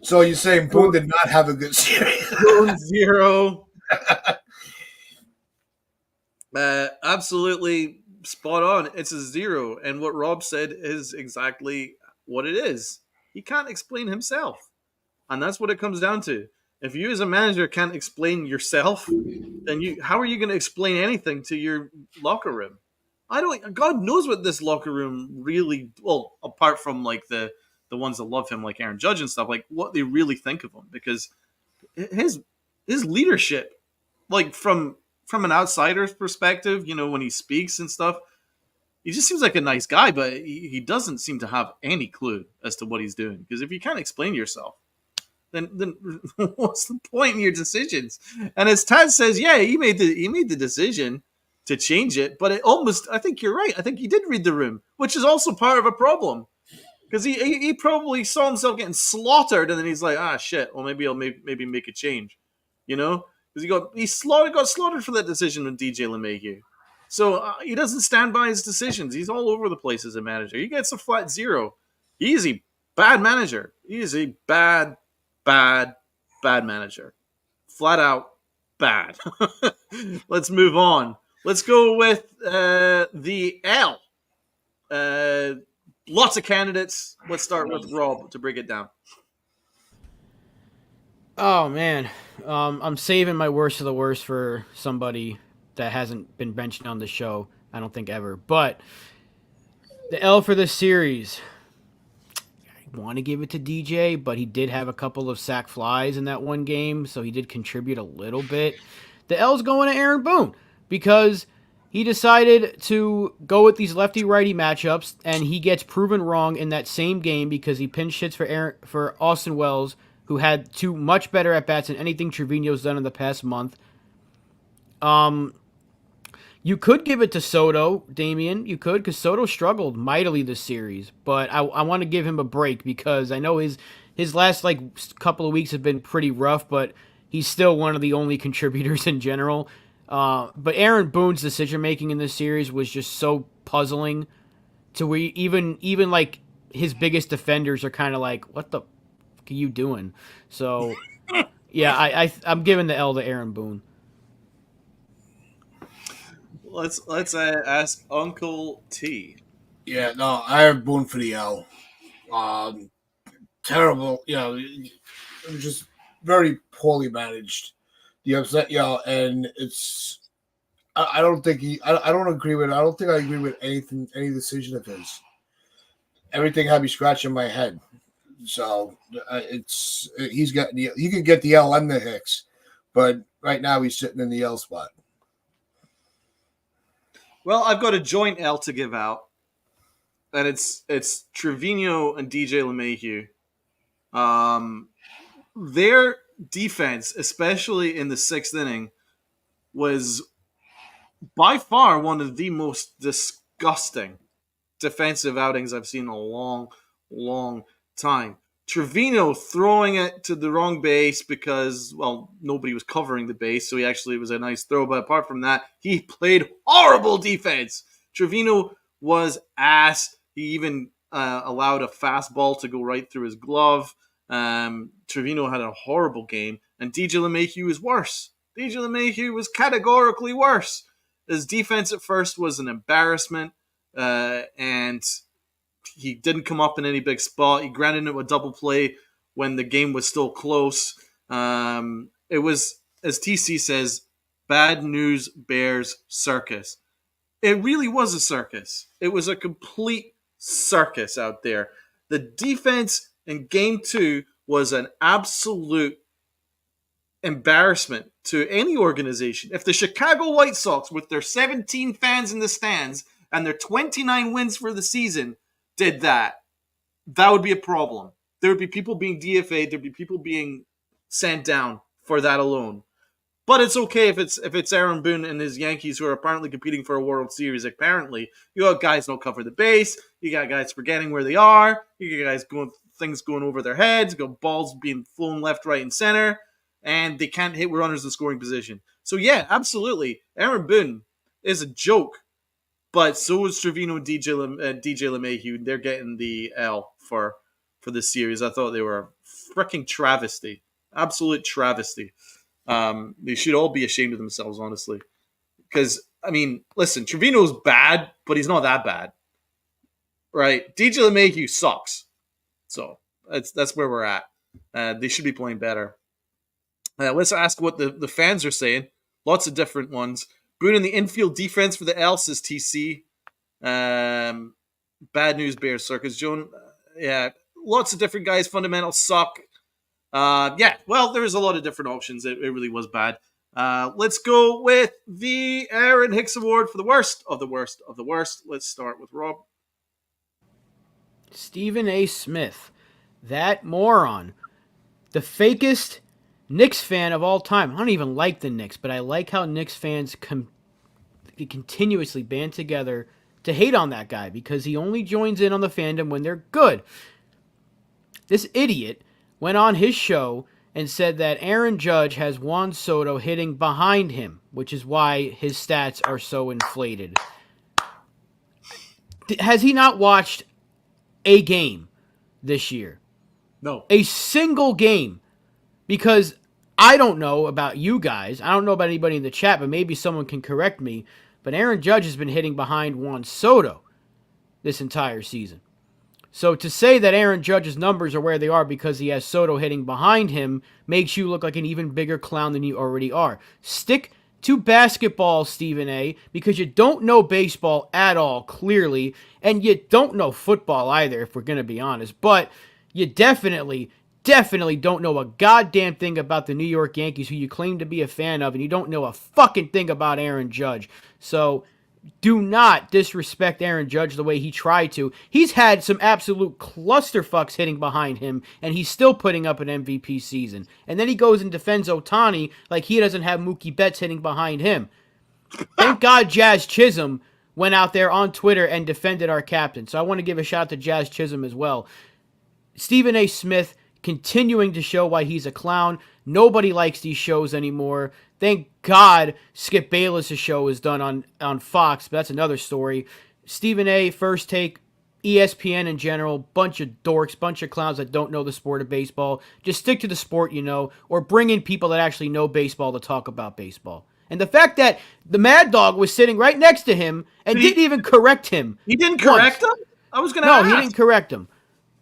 S1: So you're saying Boone did not have a good series?
S3: Boone 0. Absolutely spot on. It's a 0. And what Rob said is exactly what it is. He can't explain himself. And that's what it comes down to. If you as a manager can't explain yourself, then how are you going to explain anything to your locker room? God knows what this locker room really, well, apart from like the ones that love him, like Aaron Judge and stuff, like what they really think of him. Because his leadership, like from an outsider's perspective, when he speaks and stuff, he just seems like a nice guy, but he doesn't seem to have any clue as to what he's doing. Because if you can't explain yourself, then what's the point in your decisions? And as Tad says, yeah, he made the decision to change it, but I think you're right. I think he did read the room, which is also part of a problem. Because he probably saw himself getting slaughtered, and then he's like, shit, well, maybe I'll maybe make a change. Because he got slaughtered for that decision with DJ LeMahieu. So he doesn't stand by his decisions. He's all over the place as a manager. He gets a flat 0. He's a bad manager. He is a bad, bad, bad manager. Flat out bad. Let's move on. Let's go with the L. Lots of candidates. Let's start with Rob to break it down.
S2: Oh man, I'm saving my worst of the worst for somebody that hasn't been mentioned on the show. I don't think ever. But the L for this series, I want to give it to DJ, but he did have a couple of sack flies in that one game, so he did contribute a little bit. The L's going to Aaron Boone because he decided to go with these lefty-righty matchups, and he gets proven wrong in that same game because he pinch hits for Austin Wells, who had 2 much better at-bats than anything Trevino's done in the past month. You could give it to Soto, Damian. You could, because Soto struggled mightily this series. But I want to give him a break because I know his last couple of weeks have been pretty rough, but he's still one of the only contributors in general. But Aaron Boone's decision-making in this series was just so puzzling to where even like his biggest defenders are kind of like, what the are you doing? So, yeah, I'm giving the L to Aaron Boone.
S3: Let's ask Uncle T.
S1: Yeah, no, I have Boone for the L. Terrible, it was just very poorly managed. The upset, and it's. I don't think I don't agree with. I don't think I agree with any decision of his. Everything had me scratching my head. So he could get the L and the Hicks, but right now he's sitting in the L spot.
S3: Well, I've got a joint L to give out, and it's Trevino and DJ LeMahieu. Their defense, especially in the 6th inning, was by far one of the most disgusting defensive outings I've seen in a long, long time. Trevino throwing it to the wrong base because, well, nobody was covering the base, so it was a nice throw. But apart from that, he played horrible defense. Trevino was ass. He even allowed a fastball to go right through his glove. Trevino had a horrible game, and DJ LeMahieu is worse. DJ LeMahieu was categorically worse. His defense at first was an embarrassment, and he didn't come up in any big spot. He granted him a double play when the game was still close. It was, as TC says, bad news bears circus. It really was a circus. It was a complete circus out there. The defense in Game 2 was an absolute embarrassment to any organization. If the Chicago White Sox, with their 17 fans in the stands and their 29 wins for the season, did that would be a problem. There would be people being DFA'd. There'd be people being sent down for that alone. But it's okay if it's Aaron Boone and his Yankees who are apparently competing for a World Series. Apparently, you got guys don't cover the base. You got guys forgetting where they are. You got guys things going over their heads. You got balls being flown left, right, and center, and they can't hit runners in scoring position. So yeah, absolutely, Aaron Boone is a joke. But so is Trevino and DJ LeMahieu. They're getting the L for this series. I thought they were a freaking travesty. Absolute travesty. They should all be ashamed of themselves, honestly. Because, I mean, listen, Trevino's bad, but he's not that bad. Right? DJ LeMahieu sucks. So, that's where we're at. They should be playing better. Let's ask what the fans are saying. Lots of different ones. Boone in the infield defense for the L, says TC. Bad news bears circus. Joan, yeah, lots of different guys. Fundamentals suck. Yeah, well, there's a lot of different options. It really was bad. Let's go with the Aaron Hicks Award for the worst of the worst of the worst. Let's start with Rob.
S2: Stephen A. Smith. That moron. The fakest Knicks fan of all time. I don't even like the Knicks, but I like how Knicks fans continuously band together to hate on that guy because he only joins in on the fandom when they're good. This idiot went on his show and said that Aaron Judge has Juan Soto hitting behind him, which is why his stats are so inflated. Has he not watched a game this year?
S3: No.
S2: A single game. Because I don't know about you guys. I don't know about anybody in the chat, but maybe someone can correct me. But Aaron Judge has been hitting behind Juan Soto this entire season. So to say that Aaron Judge's numbers are where they are because he has Soto hitting behind him makes you look like an even bigger clown than you already are. Stick to basketball, Stephen A., because you don't know baseball at all, clearly, and you don't know football either, if we're going to be honest. But you definitely don't know a goddamn thing about the New York Yankees, who you claim to be a fan of, and you don't know a fucking thing about Aaron Judge. So do not disrespect Aaron Judge the way he tried to. He's had some absolute clusterfucks hitting behind him, and he's still putting up an MVP season. And then he goes and defends Ohtani like he doesn't have Mookie Betts hitting behind him. Thank God Jazz Chisholm went out there on Twitter and defended our captain. So I want to give a shout out to Jazz Chisholm as well. Stephen A. Smith continuing to show why he's a clown. Nobody likes these shows anymore. Thank God Skip Bayless' show is done on Fox, but that's another story. Stephen A., First Take, ESPN in general, bunch of dorks, bunch of clowns that don't know the sport of baseball. Just stick to the sport you know, or bring in people that actually know baseball to talk about baseball. And the fact that the Mad Dog was sitting right next to him and didn't even correct him.
S3: He didn't correct him? I was going to
S2: No,
S3: ask.
S2: he didn't correct him.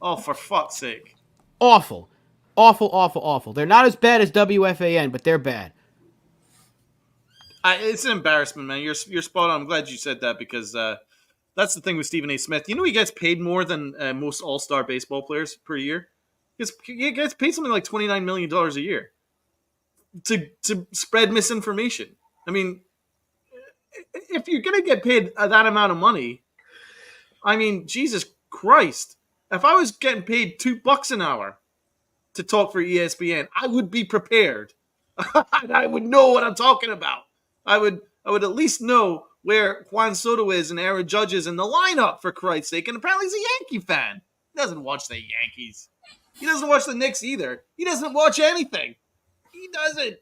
S3: Oh, for fuck's sake.
S2: Awful. Awful. They're not as bad as WFAN, but they're bad.
S3: It's an embarrassment, man. You're spot on. I'm glad you said that because that's the thing with Stephen A. Smith. You know he gets paid more than most all-star baseball players per year? He gets paid something like $29 million a year to spread misinformation. I mean, if you're going to get paid that amount of money, I mean, Jesus Christ. If I was getting paid $2 an hour to talk for ESPN, I would be prepared. I would know what I'm talking about. I would at least know where Juan Soto is and Aaron Judge is in the lineup, for Christ's sake. And apparently he's a Yankee fan. He doesn't watch the Yankees. He doesn't watch the Knicks either. He doesn't watch anything. He doesn't.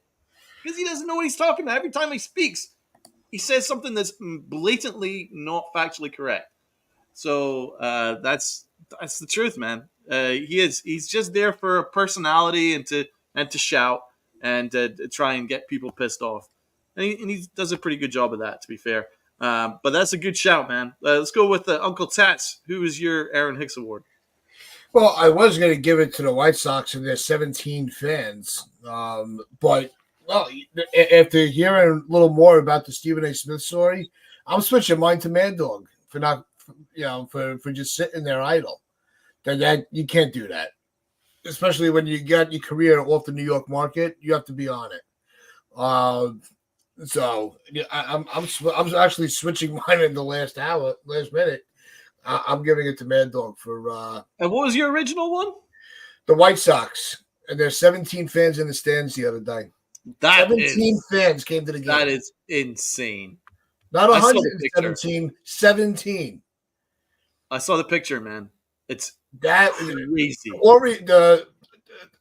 S3: Because he doesn't know what he's talking about. Every time he speaks, he says something that's blatantly not factually correct. So that's the truth, man. He's just there for a personality and to shout and to try and get people pissed off. And he does a pretty good job of that, to be fair. But that's a good shout, man. Let's go with Uncle Tats. Who is your Aaron Hicks Award?
S1: Well, I was going to give it to the White Sox and their 17 fans. But, well, after hearing a little more about the Stephen A. Smith story, I'm switching mine to Mad Dog for not, for just sitting there idle. That you can't do that. Especially when you got your career off the New York market, you have to be on it. So I'm actually switching mine in the last minute. I'm giving it to Mad Dog for.
S3: And what was your original one?
S1: The White Sox, and there's 17 fans in the stands the other day. 17 fans came to the game.
S3: That is insane.
S1: Not 117, 17.
S3: I saw the picture, man. It's
S1: that
S3: crazy.
S1: The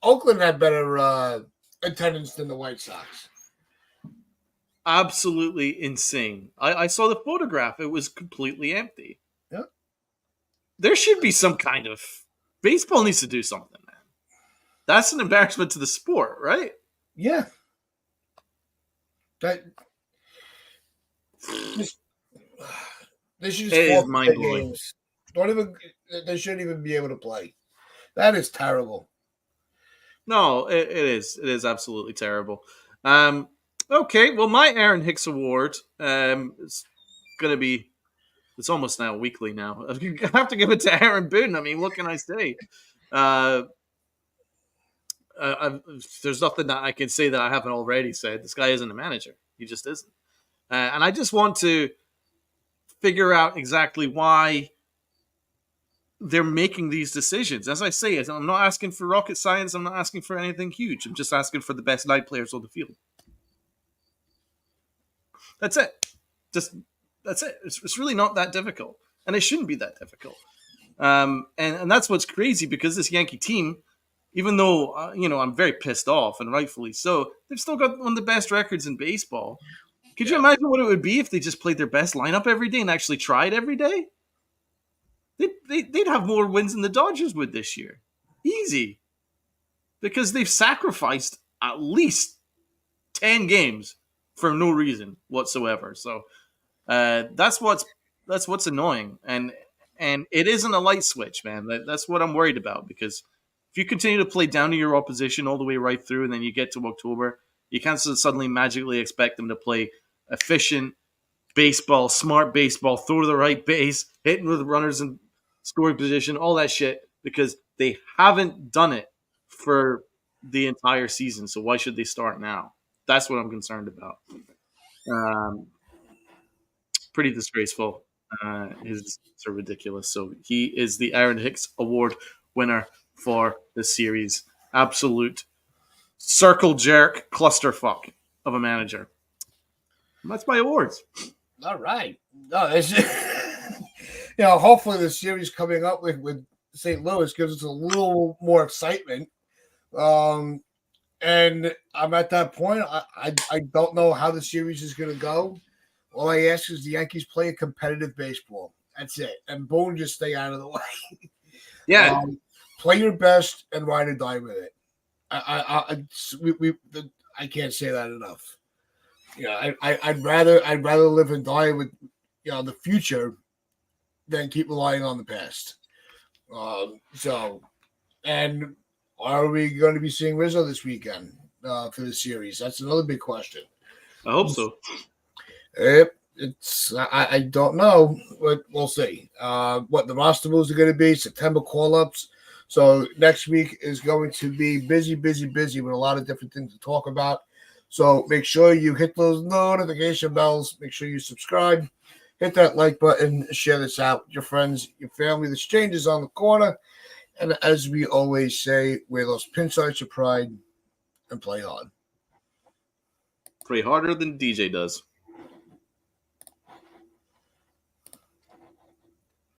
S1: Oakland had better attendance than the White Sox.
S3: Absolutely insane. I saw the photograph. It was completely empty.
S1: Yeah. There
S3: should be some kind of baseball needs to do something, man. That's an embarrassment to the sport, right?
S1: Yeah. They should just
S3: mind blowing.
S1: They shouldn't even be able to play. That is terrible.
S3: No, it is. It is absolutely terrible. Okay, well, my Aaron Hicks Award is going to be, it's almost now weekly now. I have to give it to Aaron Boone. I mean, what can I say? There's nothing that I can say that I haven't already said. This guy isn't a manager. He just isn't. And I just want to figure out exactly why they're making these decisions. As I say, I'm not asking for rocket science. I'm not asking for anything huge. I'm just asking for the best night players on the field. That's it. That's it. It's really not that difficult. And it shouldn't be that difficult. And that's what's crazy, because this Yankee team even though I'm very pissed off, and rightfully so, they've still got one of the best records in baseball. Could you imagine what it would be if they just played their best lineup every day and actually tried every day? They'd have more wins than the Dodgers would this year. Easy. Because they've sacrificed at least 10 games for no reason whatsoever. So that's what's annoying. And it isn't a light switch, man. That's what I'm worried about, because if you continue to play down to your opposition all the way right through, and then you get to October, you can't suddenly magically expect them to play efficient baseball, smart baseball, throw to the right base, hitting with runners in scoring position, all that shit, because they haven't done it for the entire season. So why should they start now? That's what I'm concerned about. Pretty disgraceful. Is so ridiculous. So he is the Aaron Hicks Award winner for the series. Absolute circle jerk clusterfuck of a manager. And that's my awards.
S1: All right. No, it's hopefully the series coming up with St. Louis gives us a little more excitement. And I'm at that point. I don't know how the series is going to go. All I ask is the Yankees play a competitive baseball. That's it. And Boone, just stay out of the way.
S3: Yeah.
S1: Play your best and ride or die with it. I can't say that enough. I'd rather live and die with the future than keep relying on the past. And are we going to be seeing Rizzo this weekend for the series? That's another big question.
S3: I hope so.
S1: I don't know, but we'll see. What the roster moves are going to be, September call-ups. So next week is going to be busy with a lot of different things to talk about. So make sure you hit those notification bells. Make sure you subscribe. Hit that like button. Share this out with your friends, your family. The strangers on the corner. And as we always say, wear those pinstripes of pride and play hard.
S3: Pray harder than DJ does.